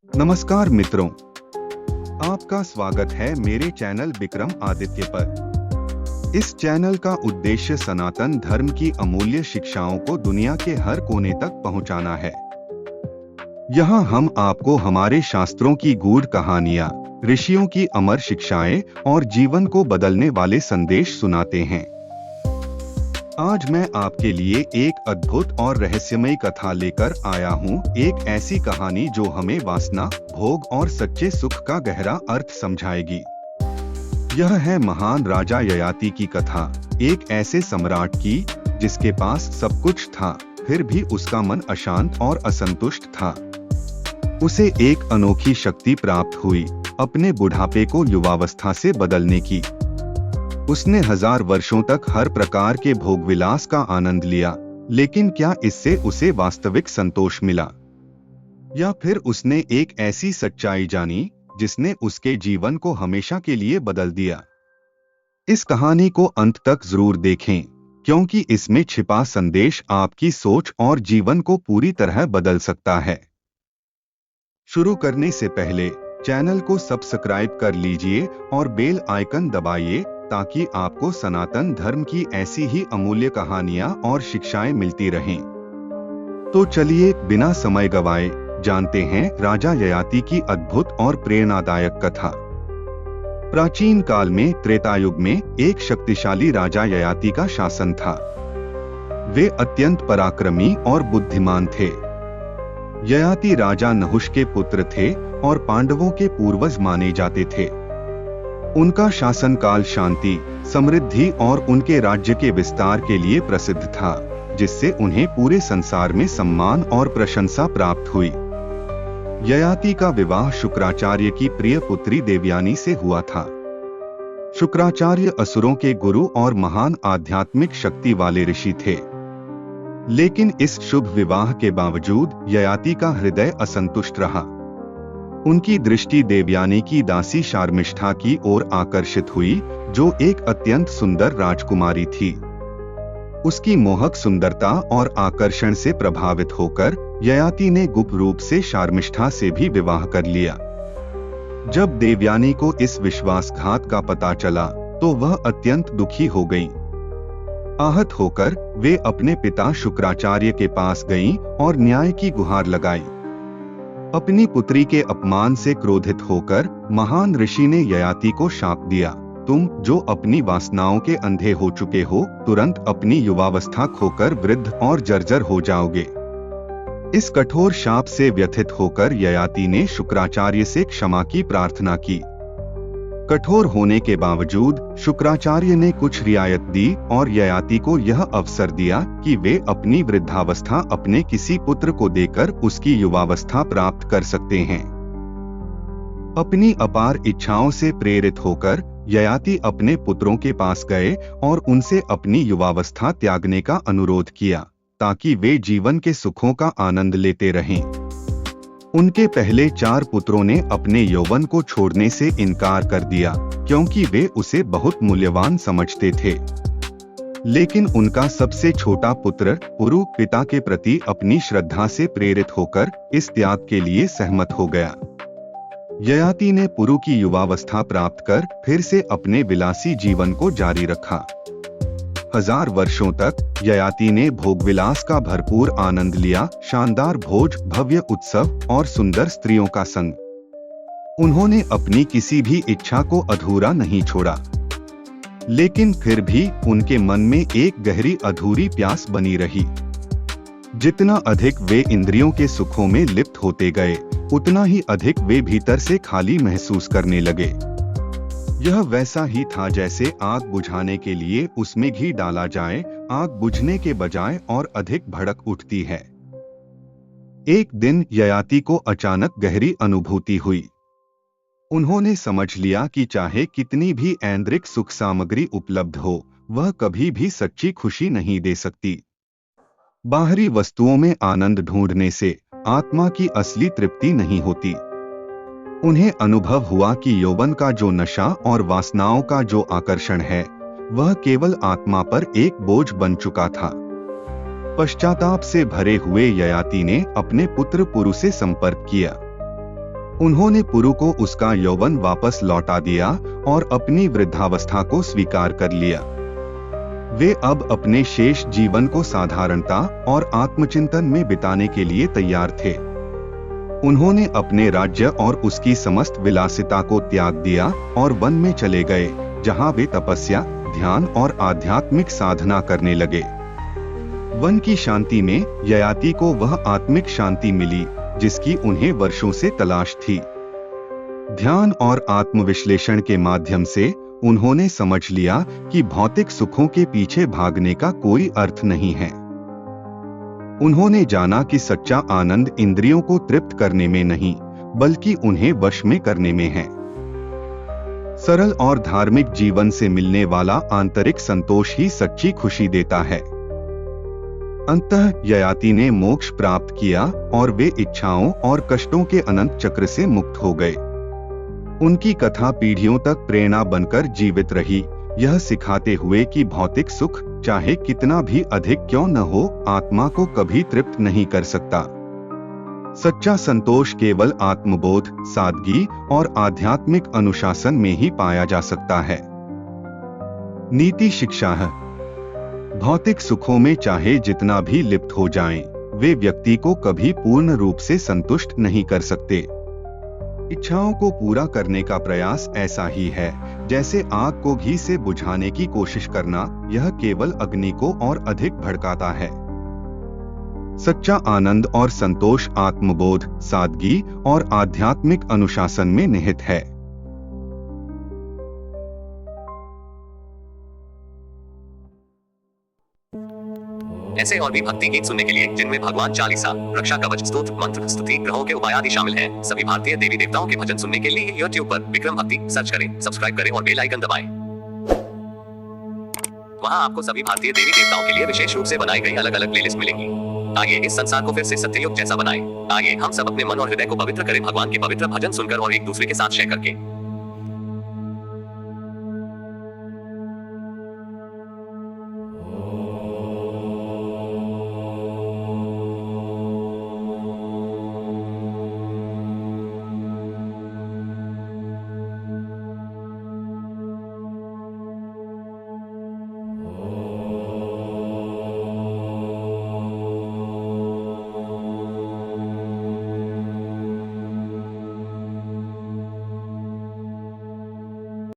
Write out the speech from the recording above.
नमस्कार मित्रों, आपका स्वागत है मेरे चैनल विक्रम आदित्य पर। इस चैनल का उद्देश्य सनातन धर्म की अमूल्य शिक्षाओं को दुनिया के हर कोने तक पहुंचाना है। यहाँ हम आपको हमारे शास्त्रों की गूढ़ कहानियाँ, ऋषियों की अमर शिक्षाएं और जीवन को बदलने वाले संदेश सुनाते हैं। आज मैं आपके लिए एक अद्भुत और रहस्यमयी कथा लेकर आया हूँ। एक ऐसी कहानी जो हमें वासना, भोग और सच्चे सुख का गहरा अर्थ समझाएगी। यह है महान राजा ययाति की कथा, एक ऐसे सम्राट की जिसके पास सब कुछ था, फिर भी उसका मन अशांत और असंतुष्ट था। उसे एक अनोखी शक्ति प्राप्त हुई, अपने बुढ़ापे को युवावस्था से बदलने की। उसने 1000 वर्षों तक हर प्रकार के भोगविलास का आनंद लिया, लेकिन क्या इससे उसे वास्तविक संतोष मिला? या फिर उसने एक ऐसी सच्चाई जानी जिसने उसके जीवन को हमेशा के लिए बदल दिया? इस कहानी को अंत तक जरूर देखें, क्योंकि इसमें छिपा संदेश आपकी सोच और जीवन को पूरी तरह बदल सकता है। शुरू करने से पहले चैनल को सब्सक्राइब कर लीजिए और बेल आइकन दबाइए ताकि आपको सनातन धर्म की ऐसी ही अमूल्य कहानियां और शिक्षाएं मिलती रहें। तो चलिए बिना समय गवाए जानते हैं राजा ययाति की अद्भुत और प्रेरणादायक कथा। प्राचीन काल में त्रेतायुग में एक शक्तिशाली राजा ययाति का शासन था। वे अत्यंत पराक्रमी और बुद्धिमान थे। ययाति राजा नहुष के पुत्र थे और पांडवों के पूर्वज माने जाते थे। उनका शासनकाल शांति, समृद्धि और उनके राज्य के विस्तार के लिए प्रसिद्ध था, जिससे उन्हें पूरे संसार में सम्मान और प्रशंसा प्राप्त हुई। ययाति का विवाह शुक्राचार्य की प्रिय पुत्री देवयानी से हुआ था। शुक्राचार्य असुरों के गुरु और महान आध्यात्मिक शक्ति वाले ऋषि थे। लेकिन इस शुभ विवाह के बावजूद ययाति का हृदय असंतुष्ट रहा। उनकी दृष्टि देवयानी की दासी शार्मिष्ठा की ओर आकर्षित हुई, जो एक अत्यंत सुंदर राजकुमारी थी। उसकी मोहक सुंदरता और आकर्षण से प्रभावित होकर ययाति ने गुप्त रूप से शार्मिष्ठा से भी विवाह कर लिया। जब देवयानी को इस विश्वासघात का पता चला, तो वह अत्यंत दुखी हो गई। आहत होकर वे अपने पिता शुक्राचार्य के पास गईं और न्याय की गुहार लगाई। अपनी पुत्री के अपमान से क्रोधित होकर महान ऋषि ने ययाति को शाप दिया, तुम जो अपनी वासनाओं के अंधे हो चुके हो, तुरंत अपनी युवावस्था खोकर वृद्ध और जर्जर हो जाओगे। इस कठोर शाप से व्यथित होकर ययाति ने शुक्राचार्य से क्षमा की प्रार्थना की। कठोर होने के बावजूद शुक्राचार्य ने कुछ रियायत दी और ययाति को यह अवसर दिया कि वे अपनी वृद्धावस्था अपने किसी पुत्र को देकर उसकी युवावस्था प्राप्त कर सकते हैं। अपनी अपार इच्छाओं से प्रेरित होकर ययाति अपने पुत्रों के पास गए और उनसे अपनी युवावस्था त्यागने का अनुरोध किया, ताकि वे जीवन के सुखों का आनंद लेते रहें। उनके पहले 4 पुत्रों ने अपने यौवन को छोड़ने से इनकार कर दिया, क्योंकि वे उसे बहुत मूल्यवान समझते थे। लेकिन उनका सबसे छोटा पुत्र पुरु पिता के प्रति अपनी श्रद्धा से प्रेरित होकर इस त्याग के लिए सहमत हो गया। ययाति ने पुरु की युवावस्था प्राप्त कर फिर से अपने विलासी जीवन को जारी रखा। 1000 वर्षों तक ययाति ने भोगविलास का भरपूर आनंद लिया, शानदार भोज, भव्य उत्सव और सुंदर स्त्रियों का संग। उन्होंने अपनी किसी भी इच्छा को अधूरा नहीं छोड़ा। लेकिन फिर भी उनके मन में एक गहरी अधूरी प्यास बनी रही। जितना अधिक वे इंद्रियों के सुखों में लिप्त होते गए, उतना ही अधिक वे भीतर से खाली महसूस करने लगे। यह वैसा ही था जैसे आग बुझाने के लिए उसमें घी डाला जाए, आग बुझने के बजाय और अधिक भड़क उठती है। एक दिन ययाति को अचानक गहरी अनुभूति हुई। उन्होंने समझ लिया कि चाहे कितनी भी ऐन्द्रिक सुख सामग्री उपलब्ध हो, वह कभी भी सच्ची खुशी नहीं दे सकती। बाहरी वस्तुओं में आनंद ढूंढने से आत्मा की असली तृप्ति नहीं होती। उन्हें अनुभव हुआ कि यौवन का जो नशा और वासनाओं का जो आकर्षण है, वह केवल आत्मा पर एक बोझ बन चुका था। पश्चाताप से भरे हुए ययाति ने अपने पुत्र पुरु से संपर्क किया। उन्होंने पुरु को उसका यौवन वापस लौटा दिया और अपनी वृद्धावस्था को स्वीकार कर लिया। वे अब अपने शेष जीवन को साधारणता और आत्मचिंतन में बिताने के लिए तैयार थे। उन्होंने अपने राज्य और उसकी समस्त विलासिता को त्याग दिया और वन में चले गए, जहां वे तपस्या, ध्यान और आध्यात्मिक साधना करने लगे। वन की शांति में ययाति को वह आत्मिक शांति मिली जिसकी उन्हें वर्षों से तलाश थी। ध्यान और आत्मविश्लेषण के माध्यम से उन्होंने समझ लिया कि भौतिक सुखों के पीछे भागने का कोई अर्थ नहीं है। उन्होंने जाना कि सच्चा आनंद इंद्रियों को तृप्त करने में नहीं, बल्कि उन्हें वश में करने में है। सरल और धार्मिक जीवन से मिलने वाला आंतरिक संतोष ही सच्ची खुशी देता है। अंततः ययाति ने मोक्ष प्राप्त किया और वे इच्छाओं और कष्टों के अनंत चक्र से मुक्त हो गए। उनकी कथा पीढ़ियों तक प्रेरणा बनकर जीवित रही, यह सिखाते हुए कि भौतिक सुख चाहे कितना भी अधिक क्यों न हो, आत्मा को कभी तृप्त नहीं कर सकता। सच्चा संतोष केवल आत्मबोध, सादगी और आध्यात्मिक अनुशासन में ही पाया जा सकता है। नीति शिक्षा है, भौतिक सुखों में चाहे जितना भी लिप्त हो जाएं, वे व्यक्ति को कभी पूर्ण रूप से संतुष्ट नहीं कर सकते। इच्छाओं को पूरा करने का प्रयास ऐसा ही है जैसे आग को घी से बुझाने की कोशिश करना, यह केवल अग्नि को और अधिक भड़काता है। सच्चा आनंद और संतोष आत्मबोध, सादगी और आध्यात्मिक अनुशासन में निहित है। ऐसे और भी भक्ति गीत सुनने के लिए जिनमें भगवान चालीसा, रक्षा कवच, स्तोत्र, मंत्र, स्तुति, ग्रहों के उपाय आदि शामिल हैं, सभी भारतीय देवी देवताओं के भजन सुनने के लिए YouTube पर विक्रम भक्ति सर्च करें, सब्सक्राइब करें और बेल आइकन दबाएं। वहां आपको सभी भारतीय देवी देवताओं के लिए विशेष रूप से बनाई गई अलग अलग प्लेलिस्ट मिलेंगी। आइए इस संसार को फिर से सत्ययुग जैसा बनाएं। आइए हम सब अपने मन और हृदय को पवित्र करें भगवान के पवित्र भजन सुनकर और एक दूसरे के साथ शेयर करके।